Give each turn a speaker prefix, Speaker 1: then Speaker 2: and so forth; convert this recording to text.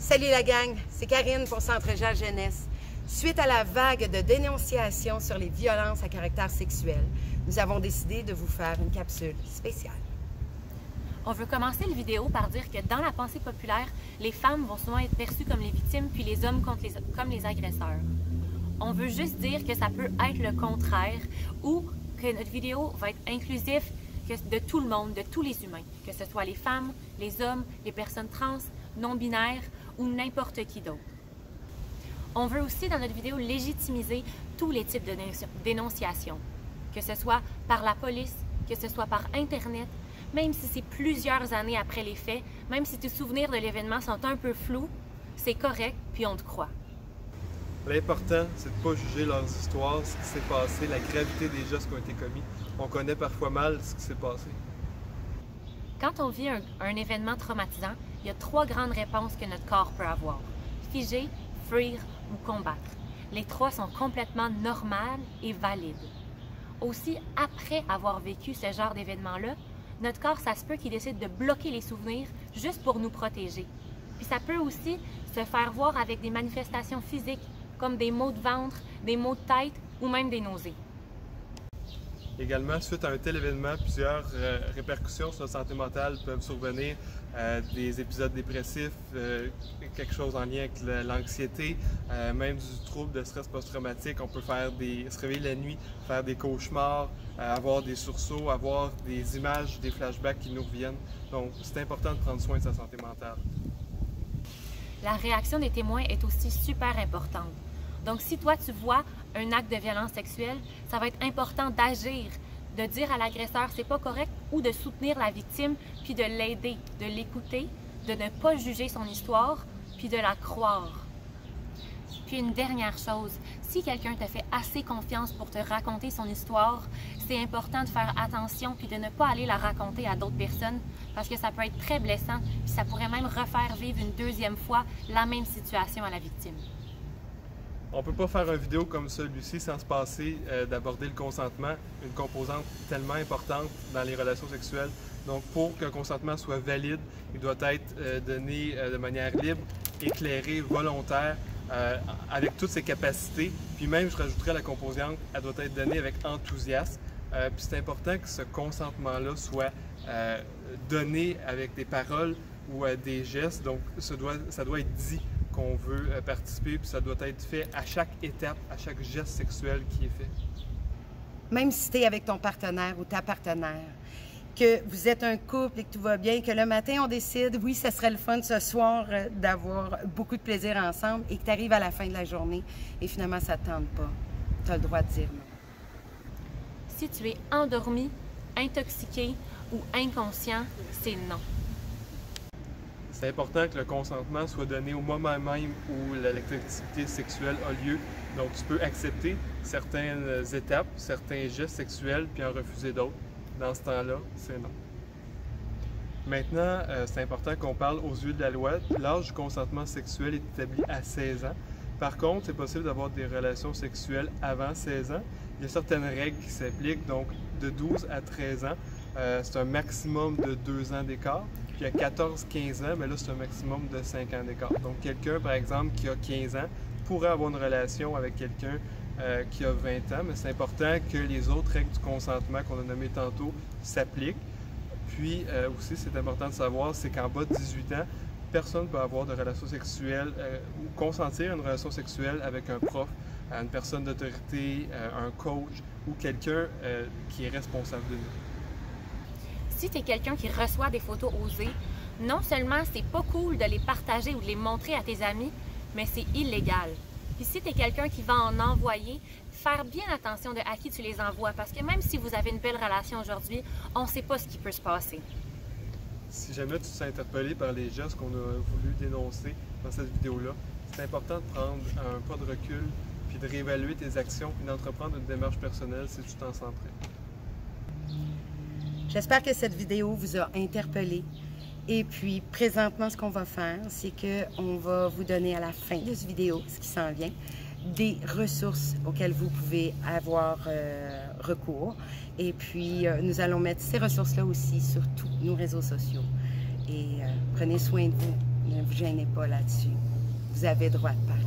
Speaker 1: Salut la gang, c'est Karine pour Centre Jean Jeunesse. Suite à la vague de dénonciations sur les violences à caractère sexuel, nous avons décidé de vous faire une capsule spéciale.
Speaker 2: On veut commencer la vidéo par dire que dans la pensée populaire, les femmes vont souvent être perçues comme les victimes, puis les hommes comme les agresseurs. On veut juste dire que ça peut être le contraire, ou que notre vidéo va être inclusive de tout le monde, de tous les humains, que ce soit les femmes, les hommes, les personnes trans, non-binaires ou n'importe qui d'autre. On veut aussi dans notre vidéo légitimiser tous les types de dénonciations, que ce soit par la police, que ce soit par Internet, même si c'est plusieurs années après les faits, même si tes souvenirs de l'événement sont un peu flous, c'est correct, puis on te croit.
Speaker 3: L'important, c'est de ne pas juger leurs histoires, ce qui s'est passé, la gravité des gestes qui ont été commis. On connaît parfois mal ce qui s'est passé.
Speaker 2: Quand on vit un événement traumatisant, il y a 3 grandes réponses que notre corps peut avoir: figer, fuir ou combattre. Les 3 sont complètement normales et valides. Aussi, après avoir vécu ce genre d'événement-là, notre corps, ça se peut qu'il décide de bloquer les souvenirs juste pour nous protéger. Puis ça peut aussi se faire voir avec des manifestations physiques, comme des maux de ventre, des maux de tête ou même des nausées.
Speaker 3: Également, suite à un tel événement, plusieurs répercussions sur la santé mentale peuvent survenir. Des épisodes dépressifs, quelque chose en lien avec l'anxiété, même du trouble de stress post-traumatique. On peut se réveiller la nuit, faire des cauchemars, avoir des sursauts, avoir des images, des flashbacks qui nous reviennent. Donc, c'est important de prendre soin de sa santé mentale.
Speaker 2: La réaction des témoins est aussi super importante. Donc, si toi, tu vois un acte de violence sexuelle, ça va être important d'agir, de dire à l'agresseur c'est pas correct ou de soutenir la victime, puis de l'aider, de l'écouter, de ne pas juger son histoire, puis de la croire. Puis une dernière chose, si quelqu'un te fait assez confiance pour te raconter son histoire, c'est important de faire attention puis de ne pas aller la raconter à d'autres personnes parce que ça peut être très blessant puis ça pourrait même refaire vivre une deuxième fois la même situation à la victime.
Speaker 3: On ne peut pas faire une vidéo comme celui-ci sans se passer d'aborder le consentement, une composante tellement importante dans les relations sexuelles. Donc, pour qu'un consentement soit valide, il doit être donné de manière libre, éclairée, volontaire, avec toutes ses capacités. Puis même, je rajouterais la composante, elle doit être donnée avec enthousiasme. Puis c'est important que ce consentement-là soit donné avec des paroles ou des gestes. Donc, ça doit être dit qu'on veut participer, puis ça doit être fait à chaque étape, à chaque geste sexuel qui est fait.
Speaker 1: Même si tu es avec ton partenaire ou ta partenaire, que vous êtes un couple et que tout va bien, que le matin on décide, oui, ça serait le fun ce soir d'avoir beaucoup de plaisir ensemble et que tu arrives à la fin de la journée et finalement ça ne te tente pas, tu as le droit de dire non.
Speaker 2: Si tu es endormi, intoxiqué ou inconscient, c'est non.
Speaker 3: C'est important que le consentement soit donné au moment même où l'activité sexuelle a lieu. Donc, tu peux accepter certaines étapes, certains gestes sexuels, puis en refuser d'autres. Dans ce temps-là, c'est non. Maintenant, c'est important qu'on parle aux yeux de la loi. L'âge du consentement sexuel est établi à 16 ans. Par contre, c'est possible d'avoir des relations sexuelles avant 16 ans. Il y a certaines règles qui s'appliquent, donc de 12 à 13 ans, c'est un maximum de 2 ans d'écart. Puis à 14-15 ans, mais là, c'est un maximum de 5 ans d'écart. Donc, quelqu'un, par exemple, qui a 15 ans, pourrait avoir une relation avec quelqu'un qui a 20 ans, mais c'est important que les autres règles du consentement qu'on a nommées tantôt s'appliquent. Puis aussi, c'est important de savoir, c'est qu'en bas de 18 ans, personne ne peut avoir de relation sexuelle ou consentir à une relation sexuelle avec un prof, une personne d'autorité, un coach ou quelqu'un qui est responsable de nous.
Speaker 2: Si tu es quelqu'un qui reçoit des photos osées, non seulement c'est pas cool de les partager ou de les montrer à tes amis, mais c'est illégal. Puis si tu es quelqu'un qui va en envoyer, faire bien attention à qui tu les envoies parce que même si vous avez une belle relation aujourd'hui, on ne sait pas ce qui peut se passer.
Speaker 3: Si jamais tu te sens interpellé par les gestes qu'on a voulu dénoncer dans cette vidéo-là, c'est important de prendre un pas de recul, puis de réévaluer tes actions, puis d'entreprendre une démarche personnelle si tu t'en sens prêt.
Speaker 1: J'espère que cette vidéo vous a interpellé. Et puis, présentement, ce qu'on va faire, c'est qu'on va vous donner à la fin de cette vidéo, ce qui s'en vient, des ressources auxquelles vous pouvez avoir recours. Et puis, nous allons mettre ces ressources-là aussi sur tous nos réseaux sociaux. Et prenez soin de vous. Ne vous gênez pas là-dessus. Vous avez droit de parler.